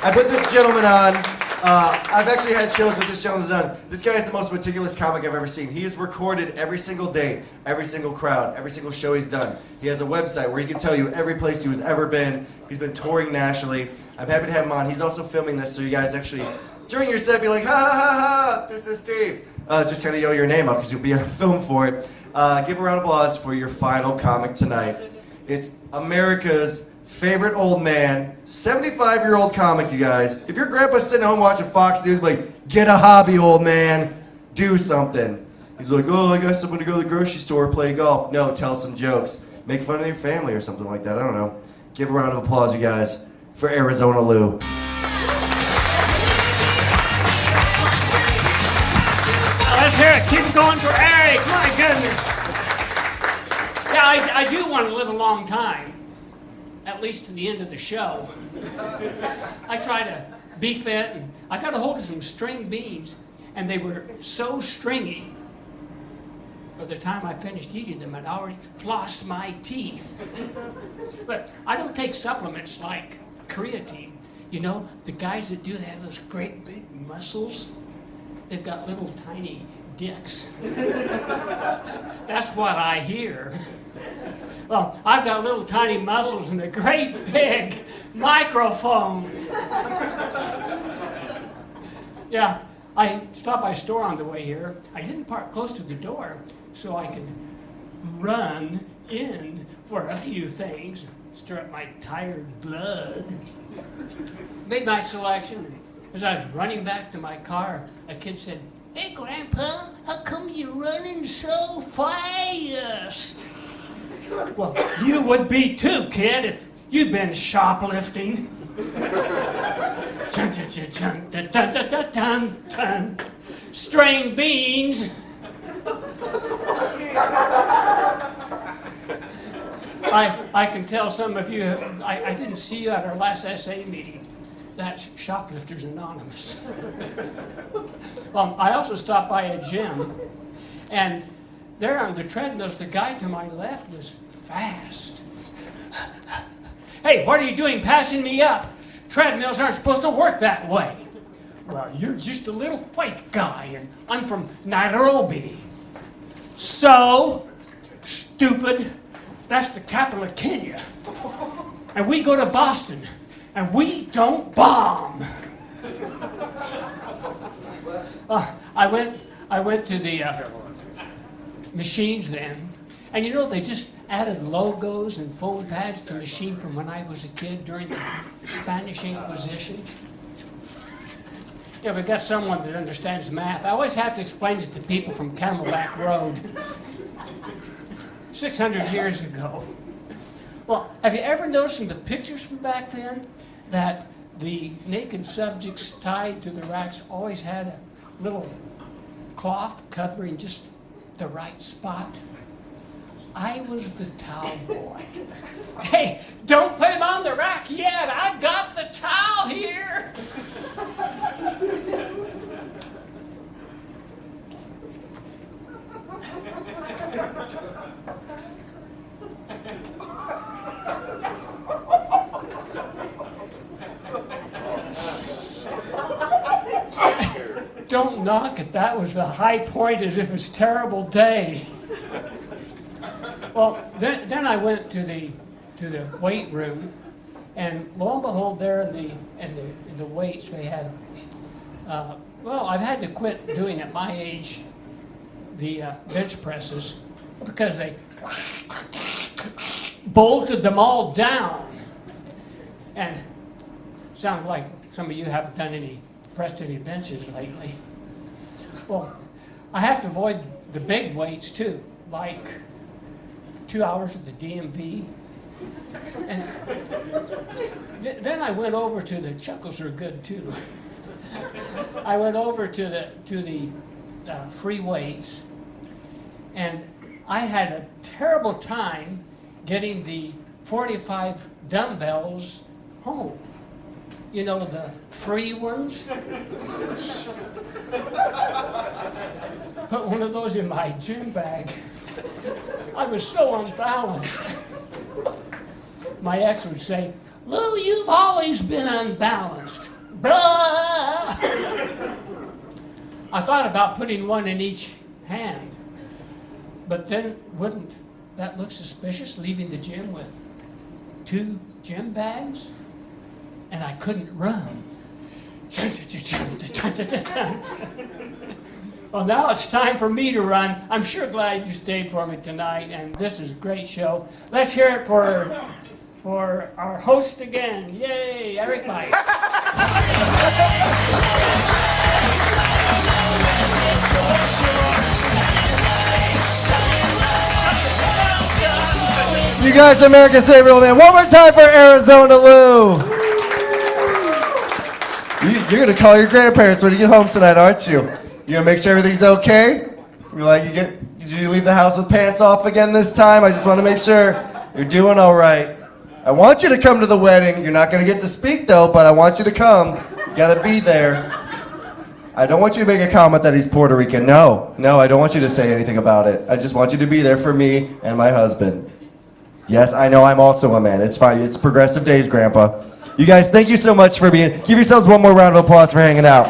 I put this gentleman on. I've actually had shows with this gentleman on. This guy is the most meticulous comic I've ever seen. He has recorded every single date, every single crowd, every single show he's done. He has a website where he can tell you every place he was ever been. He's been touring nationally. I'm happy to have him on. He's also filming this, so you guys actually, during your set, be like, ha ha ha ha, this is Steve. Just kind of yell your name out because you'll be on film for it. Give a round of applause for your final comic tonight. It's America's favorite old man, 75-year-old comic, you guys. If your grandpa's sitting home watching Fox News, like, get a hobby, old man. Do something. He's like, oh, I guess I'm going to go to the grocery store, play golf. No, tell some jokes. Make fun of your family or something like that. I don't know. Give a round of applause, you guys, for Arizona Lou. Let's hear it. Keep it going for Eric. My goodness. Yeah, I do want to live a long time. At least to the end of the show. I try to be fit, and I got a hold of some string beans, and they were so stringy. By the time I finished eating them, I'd already flossed my teeth. But I don't take supplements like creatine. You know, the guys that do that have those great big muscles, they've got little tiny dicks. That's what I hear. Well, I've got little tiny muscles and a great big microphone. Yeah, I stopped by a store on the way here. I didn't park close to the door so I could run in for a few things, stir up my tired blood. Made my selection. As I was running back to my car, a kid said, "Hey, Grandpa, how come you're running so fast?" Well, you would be too, kid, if you'd been shoplifting. String beans. I can tell some of you, I didn't see you at our last SA meeting. That's Shoplifters Anonymous. I also stopped by a gym, and there on the treadmills, the guy to my left was fast. "Hey, what are you doing passing me up? Treadmills aren't supposed to work that way." "Well, you're just a little white guy, and I'm from Nairobi." "So, stupid, that's the capital of Kenya. And we go to Boston, and we don't bomb." I went to the machines then, and you know, they just added logos and foam pads to the machine from when I was a kid during the Spanish Inquisition. Yeah, we got someone that understands math. I always have to explain it to people from Camelback Road. 600 years ago. Well, have you ever noticed in the pictures from back then that the naked subjects tied to the racks always had a little cloth covering just the right spot? I was the towel boy. "Hey, don't put him on the rack yet. I've got the towel here." Don't knock it. That was the high point, as if it's a terrible day. Well, then I went to the weight room, and lo and behold, there in the weights they had. Well, I've had to quit doing at my age the bench presses because they bolted them all down. And sounds like some of you haven't pressed any benches lately. Well, I have to avoid the big weights too, like 2 hours at the DMV. And then I went over to the chuckles are good too. I went over to the free weights, and I had a terrible time getting the 45 dumbbells home. You know, the free ones? Put one of those in my gym bag. I was so unbalanced. My ex would say, Lou, you've always been unbalanced. Blah. I thought about putting one in each hand, but then wouldn't that look suspicious, leaving the gym with 2 gym bags? And I couldn't run. Well, now it's time for me to run. I'm sure glad you stayed for me tonight, and this is a great show. Let's hear it for our host again. Yay, Eric Mike. You guys are America's favorite old man. One more time for Arizona Lou. You're gonna call your grandparents when you get home tonight, aren't you? You gonna make sure everything's okay? You're like, did you leave the house with pants off again this time? I just want to make sure you're doing all right. I want you to come to the wedding. You're not gonna get to speak though, but I want you to come. You gotta be there. I don't want you to make a comment that he's Puerto Rican. No, I don't want you to say anything about it. I just want you to be there for me and my husband. Yes, I know I'm also a man. It's fine. It's progressive days, Grandpa. You guys, thank you so much for being. Give yourselves one more round of applause for hanging out.